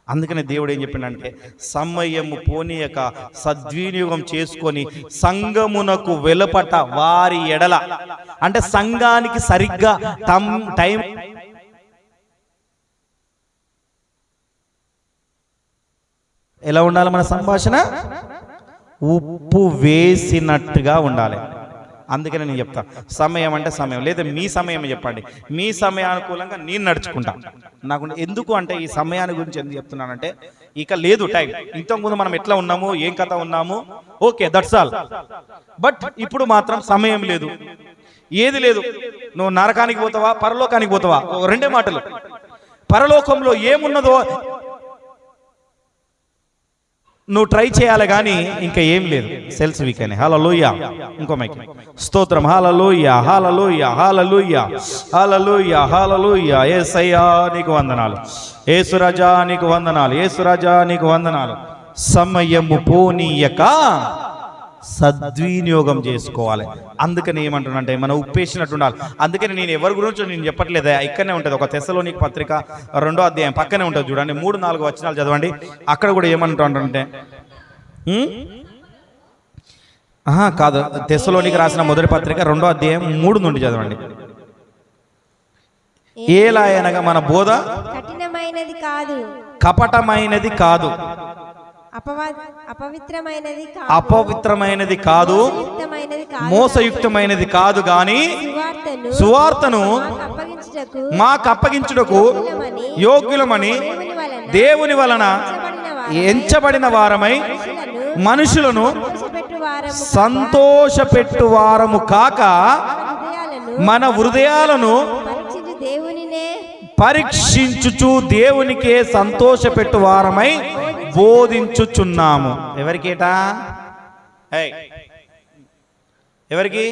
అందుకనే దేవుడు ఏం చెప్పిండంటే సమయము పోనీయక సద్వినియోగం చేసుకొని సంఘమునకు వెలుపట వారి ఎడల, అంటే సంఘానికి సరిగ్గా టైం ఎలా ఉండాలి? మన సంభాషణ ఉప్పు వేసినట్టుగా ఉండాలి. అందుకనే నేను చెప్తా, సమయం అంటే సమయం, లేదా మీ సమయం చెప్పండి. మీ సమయానుకూలంగా నేను నడుచుకుంటా. నాకు ఎందుకు అంటే ఈ సమయాన్ని గురించి ఎందుకు చెప్తున్నానంటే, ఇక లేదు టైం. ఇంతకుముందు మనం ఎట్లా ఉన్నాము, ఏం కథ ఉన్నాము, ఓకే, దట్స్ ఆల్. బట్ ఇప్పుడు మాత్రం సమయం లేదు, ఏది లేదు. నువ్వు నరకానికి పోతావా, పరలోకానికి పోతావా? 2 మాటలు. పరలోకంలో ఏమున్నదో నువ్వు ట్రై చేయాలి, కానీ ఇంకా ఏం లేదు. సెల్స్ వీకనే. హల్లెలూయా. ఇంకో మైక్ స్తోత్రం. హల్లెలూయా, హల్లెలూయా, హల్లెలూయా, హల్లెలూయా, హల్లెలూయా. యేసయ్యా నీకు వందనాలు, యేసురాజా నీకు వందనాలు, యేసురాజా నీకు వందనాలు. సమయము పోనీయక సద్వినియోగం చేసుకోవాలి. అందుకని ఏమంటున్నానంటే మనం ఉప్పేసినట్టు ఉండాలి. అందుకని నేను ఎవరి గురించి నేను చెప్పట్లేదా, ఇక్కడనే ఉంటుంది. ఒక తెస్సలోనిక పత్రిక 2వ అధ్యాయం పక్కనే ఉంటుంది చూడండి, 3-4 వచనాలు చదవండి. అక్కడ కూడా ఏమంటుంటే కాదు, తెస్సలోనిక రాసిన మొదటి పత్రిక 2వ అధ్యాయం 3 నుండి చదవండి. ఏలా అనగా మన బోధ కఠినమైనది కాదు, కపటమైనది కాదు, అపవిత్రమైనది కాదు, మోసయుక్తమైనది కాదు, గాని సువార్తను మాకు అప్పగించుటకు యోగ్యులమని దేవుని వలన ఎంచబడిన వారమై మనుషులను సంతోషపెట్టు వారము కాక మన హృదయాలను పరీక్షించుచు దేవునికే సంతోషపెట్టు వారమై బోధించుచున్నాము. ఎవరికేటా? ఎవరికి?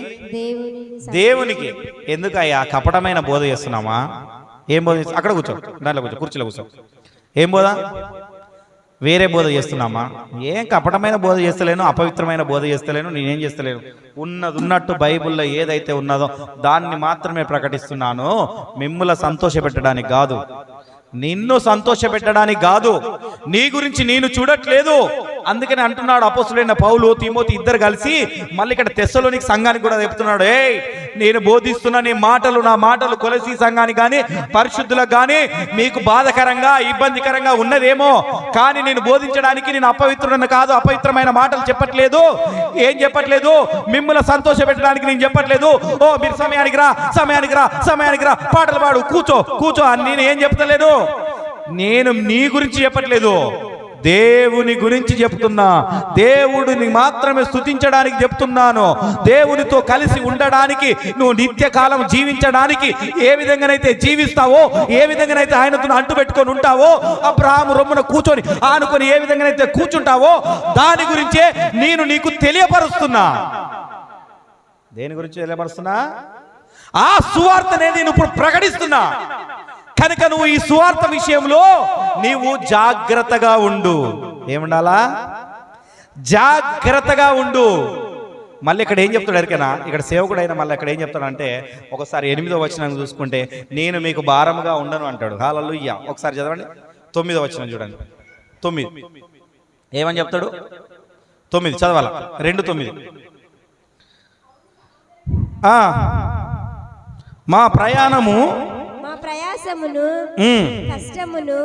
దేవునికి. ఎందుకయ్యా కపటమైన బోధ చేస్తున్నామా? ఏం బోధ? అక్కడ కూర్చో, దాంట్లో కూర్చో, కుర్చీలో కూర్చో. ఏం బోధ? వేరే బోధ చేస్తున్నామా? ఏం కపటమైన బోధ చేస్తలేను, అపవిత్రమైన బోధ చేస్తలేను, నేనేం చేస్తలేను. ఉన్నట్టు బైబిల్లో ఏదైతే ఉన్నదో దాన్ని మాత్రమే ప్రకటిస్తున్నాను. మిమ్ముల సంతోషపెట్టడానికి కాదు, నిన్ను సంతోషపెట్టడానికి కాదు, నీ గురించి నేను చూడట్లేదు. అందుకని అంటున్నాడు అపోస్తులైన పౌలు, తిమోతి ఇద్దరు కలిసి మళ్ళీ ఇక్కడ తెస్సలోనిక సంఘానికి కూడా చెప్తున్నాడు, నేను బోధిస్తున్న నా మాటలు కొలసీ సంఘానికి కానీ పరిశుద్ధులకు కానీ మీకు బాధకరంగా ఇబ్బందికరంగా ఉన్నదేమో, కానీ నేను బోధించడానికి నేను అపవిత్రులను కాదు, అపవిత్రమైన మాటలు చెప్పట్లేదు. ఏం చెప్పట్లేదు? మిమ్మల్ని సంతోష పెట్టడానికి నేను చెప్పట్లేదు. మీరు సమయానికి రా పాటలు పాడు, కూర్చో అని నేను ఏం చెప్తలేదు. నేను నీ గురించి చెప్పట్లేదు, దేవుని గురించి చెప్తున్నా. దేవుడిని మాత్రమే స్తుతించడానికి చెప్తున్నాను. దేవునితో కలిసి ఉండడానికి, నువ్వు నిత్యకాలం జీవించడానికి ఏ విధంగానైతే జీవిస్తావో, ఏ విధంగానైతే ఆయనతో అంటు పెట్టుకొని ఉంటావో, అబ్రహాము రొమ్మున కూర్చొని ఆనుకొని ఏ విధంగానైతే కూర్చుంటావో దాని గురించే నేను నీకు తెలియపరుస్తున్నా. దేని గురించి తెలియపరుస్తున్నా? ఆ సువార్తనే నేను ఇప్పుడు ప్రకటిస్తున్నా. కనుక నువ్వు ఈ సువార్త విషయంలో నీవు జాగ్రత్తగా ఉండు. ఏముండాలా? జాగ్రత్తగా ఉండు. మళ్ళీ ఇక్కడ ఏం చెప్తాడు ఎరికనా? ఇక్కడ సేవకుడైనా మళ్ళీ ఇక్కడ ఏం చెప్తాడంటే, ఒకసారి 8వ వచనం చూసుకుంటే, నేను మీకు భారముగా ఉండను అంటాడు. హల్లెలూయా. ఒకసారి చదవండి 9వ వచనం చూడండి. 9 ఏమని చెప్తాడు? 9 చదవాల. 2:9 మా ప్రయాసమును కష్టమును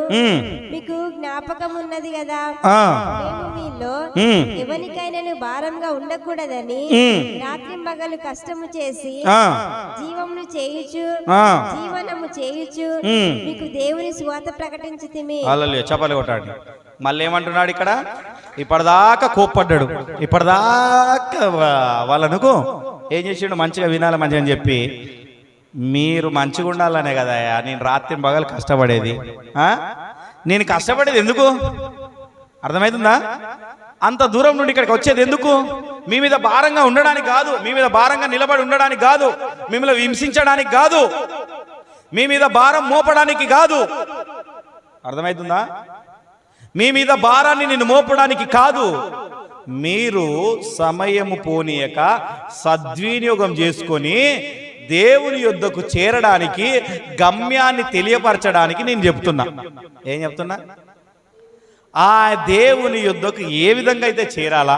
మీకు జ్ఞాపకం ఉన్నది కదా. మేము మీలో ఎవరికైనా భారంగా ఉండకూడదని రాత్రింబగలు కష్టము చేసి జీవనము చేయుచు మీకు దేవుని సువార్త ప్రకటించితిమి. హల్లెలూయా. చప్పట్లు కొట్టాడు. మళ్ళీ ఏమంటున్నాడు ఇక్కడ? ఇప్పటిదాకా కోప్పడ్డాడు, ఇప్పటిదాకా వాళ్ళనుకో ఏం చేసిండు? మంచిగా వినాలి మంచిగా అని చెప్పి, మీరు మంచిగా ఉండాలనే కదా నేను రాత్రి పగలు కష్టపడేది. నేను కష్టపడేది ఎందుకు? అర్థమవుతుందా? అంత దూరం నుండి ఇక్కడికి వచ్చేది ఎందుకు? మీ మీద భారంగా ఉండడానికి కాదు, మీ మీద భారంగా నిలబడి ఉండడానికి కాదు, మిమ్మల్ని హింసించడానికి కాదు, మీ మీద భారం మోపడానికి కాదు. అర్థమవుతుందా? మీ మీద భారాన్ని నేను మోపడానికి కాదు. మీరు సమయము పోనీయక సద్వినియోగం చేసుకొని దేవుని యొద్దకు చేరడానికి, గమ్యాన్ని తెలియపరచడానికి నేను చెప్తున్నా. ఏం చెప్తున్నా? ఆ దేవుని యొద్దకు ఏ విధంగా అయితే చేరాలా,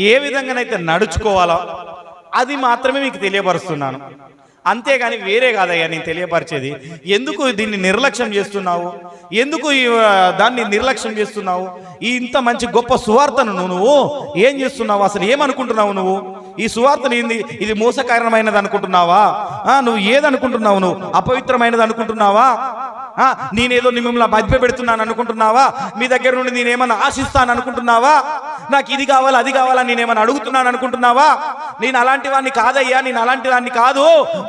ఏ విధంగానైతే నడుచుకోవాలా, అది మాత్రమే మీకు తెలియపరుస్తున్నాను. అంతేగాని వేరే కాదయ్యా నేను తెలియపరిచేది. ఎందుకు దీన్ని నిర్లక్ష్యం చేస్తున్నావు? ఎందుకు దాన్ని నిర్లక్ష్యం చేస్తున్నావు? ఇంత మంచి గొప్ప సువార్తను నువ్వు ఏం చేస్తున్నావు? అసలు ఏమనుకుంటున్నావు నువ్వు? ఈ సువార్తను ఏంది? ఇది మోసకారణమైనది అనుకుంటున్నావా? నువ్వు ఏదనుకుంటున్నావు? నువ్వు అపవిత్రమైనది అనుకుంటున్నావా? నేనేదో మిమ్మల్ని మధ్య పెడుతున్నాను అనుకుంటున్నావా? మీ దగ్గర నుండి నేనేమన్నా ఆశిస్తాను అనుకుంటున్నావా? నాకు ఇది కావాలి అది కావాలని నేనేమన్నా అడుగుతున్నాను అనుకుంటున్నావా? నేను అలాంటి వాడిని కాదయ్యా, నేను అలాంటి వాడిని కాదు.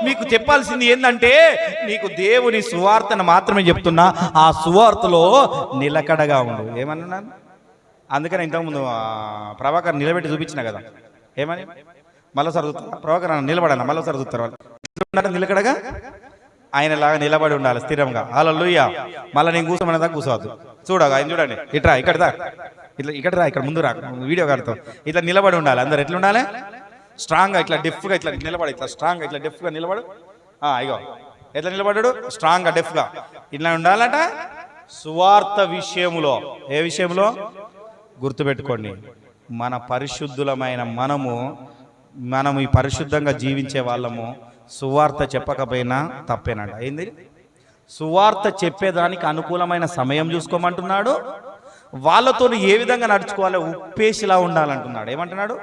మీకు చెప్పాల్సింది ఏంటంటే, నీకు దేవుని సువార్తను మాత్రమే చెప్తున్నా. ఆ సువార్తలో నిలకడగా ఉండు. ఏమన్నాను? అందుకని ఇంతకుముందు ప్రభాకర్ నిలబెట్టి చూపించిన కదా. ఏమని? మళ్ళీసారి చూస్తారా? ప్రభాకర్ నిలబడన్నా మళ్ళీసారి చూస్తారు. వాళ్ళు నిలకడగా ఆయనలాగా నిలబడి ఉండాలి స్థిరంగా. హల్లెలూయా. మళ్ళీ నేను కూర్చోమనేదా కూర్చోవద్దు. చూడగా ఆయన చూడండి, ఇట్రా ఇక్కడ దా ఇట్లా ఇక్కడ రా, ఇక్కడ ముందు రా, వీడియో కడతావు. ఇట్లా నిలబడి ఉండాలి అందరు. ఎట్లా ఉండాలి? స్ట్రాంగ్గా ఇట్లా డెఫ్గా ఇట్లా నిలబడి, ఇట్లా స్ట్రాంగ్గా ఇట్లా డెఫ్గా నిలబడు. ఇగో ఎట్లా నిలబడ్డాడు? స్ట్రాంగ్గా డెఫ్గా ఇట్లా ఉండాలట. సువార్త విషయంలో, ఏ విషయంలో గుర్తుపెట్టుకోండి, మన పరిశుద్ధులమైన మనము ఈ పరిశుద్ధంగా జీవించే వాళ్ళము సువార్త చెప్పకపోయినా తప్పేనంట. ఏంది? సువార్త చెప్పేదానికి అనుకూలమైన సమయం చూసుకోమంటున్నాడు. వాళ్ళతో ఏ విధంగా నడుచుకోవాలి? ఉప్పేసిలా ఉండాలంటున్నాడు. ఏమంటున్నాడు?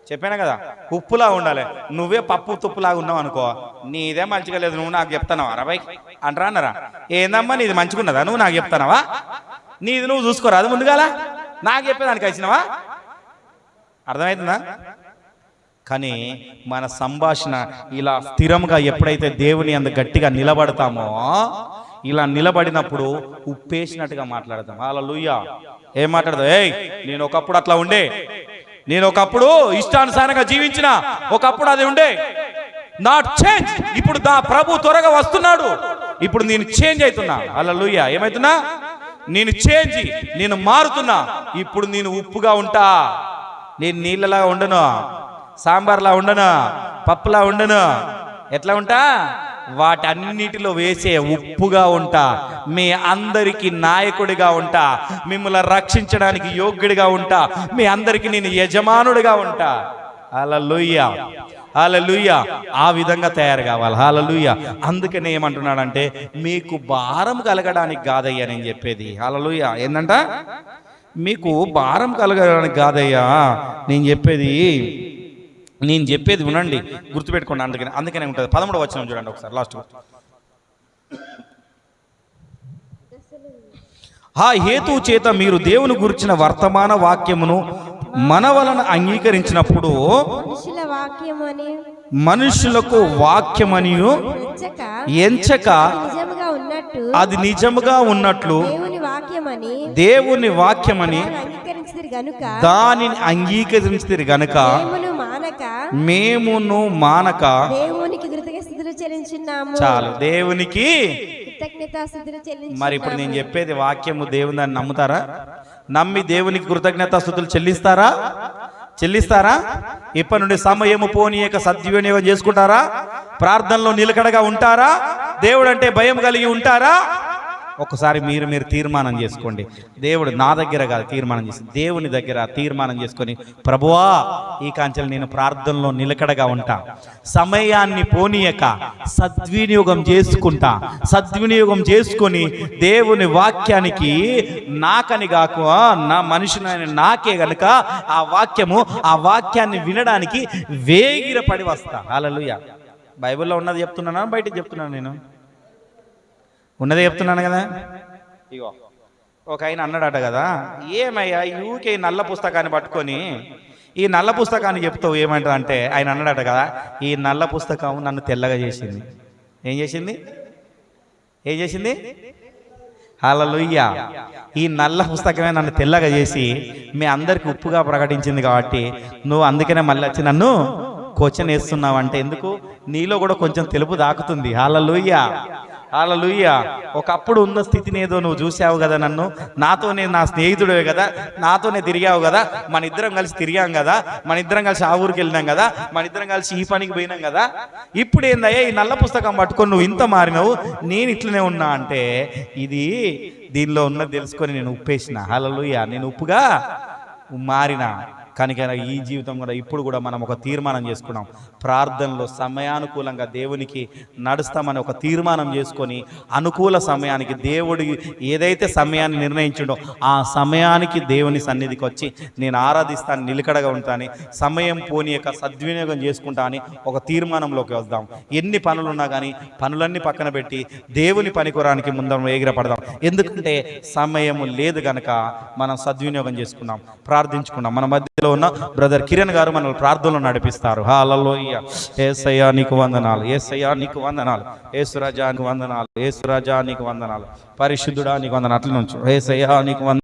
చెప్పాను కదా, ఉప్పులా ఉండాలి. నువ్వే పప్పు తుప్పులాగా ఉన్నావు అనుకో, నీదే మంచిగా లేదు, నువ్వు నాకు చెప్తానవా అరవై అంటారా అన్నారా? ఏందమ్మా నీది మంచిగున్నదా, నువ్వు నాకు చెప్తానవా? నీది నువ్వు చూసుకోరా, అది ముందుగాల నాకు చెప్పేదానికి వచ్చినవా? అర్థమవుతుందా? కానీ మన సంభాషణ ఇలా స్థిరంగా ఎప్పుడైతే దేవుని అంత గట్టిగా నిలబడతామో, ఇలా నిలబడినప్పుడు ఉప్పేసినట్టుగా మాట్లాడతాం. హల్లెలూయా. ఏం మాట్లాడతావు? ఏయ్ నేను ఒకప్పుడు అట్లా ఉండే, నేను ఒకప్పుడు ఇష్టానుసారంగా జీవించిన, ఒకప్పుడు అది ఉండే, నాట్ చేంజ్. ఇప్పుడు ప్రభు త్వరగా వస్తున్నాడు, ఇప్పుడు నేను చేంజ్ అవుతున్నా. హల్లెలూయా. ఏమైతున్నా? నేను చేంజ్, నేను మారుతున్నా. ఇప్పుడు నేను ఉప్పుగా ఉంటా, నేను నీళ్ళలా ఉండను, సాంబార్లా ఉండను, పప్పులా ఉండను. ఎట్లా ఉంటా? వాటన్నిటిలో వేసే ఉప్పుగా ఉంటా, మీ అందరికీ నాయకుడిగా ఉంటా, మిమ్మల్ని రక్షించడానికి యోగ్యుడిగా ఉంటా, మీ అందరికీ నేను యజమానుడిగా ఉంటా. హల్లెలూయా, హల్లెలూయా. ఆ విధంగా తయారు కావాలి. హల్లెలూయా. అందుకనే ఏమంటున్నాడంటే, మీకు భారం కలగడానికి కాదయ్యా నేను చెప్పేది. హల్లెలూయా. ఏందంట? మీకు భారం కలగడానికి కాదయ్యా నేను చెప్పేది వినండి, గుర్తుపెట్టుకోండి. అందుకనే ఉంటుంది. 13వ వచనం చూడండి ఒకసారి, లాస్ట్. ఆ హేతువు చేత మీరు దేవుని గురించిన వర్తమాన వాక్యమును మన వలన అంగీకరించినప్పుడు మనుషుల వాక్యమని మనుషులకు వాక్యమనియు ఎంచక అది నిజముగా ఉన్నట్లు దేవుని వాక్యమని దానిని అంగీకరించితిరి గనుక మేమును మానక దేవునికి కృతజ్ఞతాస్తుతులు చెల్లించున్నాము. చాలు, దేవునికి కృతజ్ఞతాస్తుతులు చెల్లించున్నాము. మరి ఇప్పుడు నేను చెప్పేది వాక్యము దేవుని దాన్ని నమ్ముతారా? నమ్మి దేవునికి కృతజ్ఞతాస్తుతులు చెల్లిస్తారా? ఇప్పటి నుండి సమయము పోనీయక సద్వినియోగం చేసుకుంటారా? ప్రార్థనలో నిలకడగా ఉంటారా? దేవుడు అంటే భయం కలిగి ఉంటారా? ఒకసారి మీరు తీర్మానం చేసుకోండి. దేవుడు నా దగ్గర కాదు తీర్మానం చేసి, దేవుని దగ్గర తీర్మానం చేసుకొని, ప్రభువా ఈ కాంచెలు నేను ప్రార్థనలో నిలకడగా ఉంటా, సమయాన్ని పోనీయక సద్వినియోగం సద్వినియోగం చేసుకొని దేవుని వాక్యానికి నాకని కాకు నా మనుషుని నాకే గనుక ఆ వాక్యాన్ని వినడానికి వేగిరపడి వస్తా. హల్లెలూయా. బైబిల్లో ఉన్నది చెప్తున్నానా బయటికి చెప్తున్నాను? నేను ఉన్నదే చెప్తున్నాను కదా. ఇగో ఒక ఆయన అన్నాడట కదా, ఏమయ్యా యూకే నల్ల పుస్తకాన్ని పట్టుకొని ఈ నల్ల పుస్తకాన్ని చెప్తావు ఏమంటారు అంటే, ఆయన అన్నాడట కదా, ఈ నల్ల పుస్తకం నన్ను తెల్లగా చేసింది. ఏం చేసింది? హల్లెలూయా. ఈ నల్ల పుస్తకమే నన్ను తెల్లగా చేసి మీ అందరికి ఉప్పుగా ప్రకటించింది కాబట్టి నువ్వు అందుకనే మళ్ళీ వచ్చి నన్ను క్వశ్చన్ వేస్తున్నావు అంటే, ఎందుకు? నీలో కూడా కొంచెం తెలుపు దాకుతుంది. హల్లెలూయా, హల్లెలూయా. ఒకప్పుడు ఉన్న స్థితిని ఏదో నువ్వు చూసావు కదా, నాతోనే నా స్నేహితుడే కదా, నాతోనే తిరిగావు కదా, మన ఇద్దరం కలిసి తిరిగాం కదా, మన ఇద్దరం కలిసి ఆ ఊరికి వెళ్ళినాం కదా, మన ఇద్దరం కలిసి ఈ పనికి పోయినాం కదా. ఇప్పుడు ఏందయ్యా ఈ నల్ల పుస్తకం పట్టుకొని నువ్వు ఇంత మారినావు, నేను ఇట్లనే ఉన్నా అంటే, దీనిలో ఉన్నది తెలుసుకొని నేను ఉప్పేసిన. హల్లెలూయా. నేను ఉప్పుగా మారిన కనుక ఈ జీవితం కూడా ఇప్పుడు కూడా మనం ఒక తీర్మానం చేసుకున్నాం, ప్రార్థనలో సమయానుకూలంగా దేవునికి నడుస్తామని ఒక తీర్మానం చేసుకొని, అనుకూల సమయానికి దేవుడు ఏదైతే సమయాన్ని నిర్ణయించిండో ఆ సమయానికి దేవుని సన్నిధికి వచ్చి నేను ఆరాధిస్తాను, నిలకడగా ఉంటాను, సమయం పోనీయక సద్వినియోగం చేసుకుంటా అని ఒక తీర్మానంలోకి వద్దాం. ఎన్ని పనులున్నా కానీ పనులన్నీ పక్కన పెట్టి దేవుని పనికొరానికి ముందరం ఎగిరపడదాం. ఎందుకంటే సమయం లేదు కనుక మనం సద్వినియోగం చేసుకున్నాం, ప్రార్థించుకున్నాం. మన మధ్యలో ఉన్న బ్రదర్ కిరణ్ గారు మనల్ని ప్రార్థనలో నడిపిస్తారు. హల్లెలూయా. యేసయ్యా నీకు వందనాలు, యేసయ్యా నీకు వందనాలు, యేసురాజా నీకు వందనాలు, యేసురాజా నీకు వందనాలు, పరిశుద్ధుడా నీకు వందనాలు. అట్ల నుంచి యేసయ్యా నీకు వందనాలు.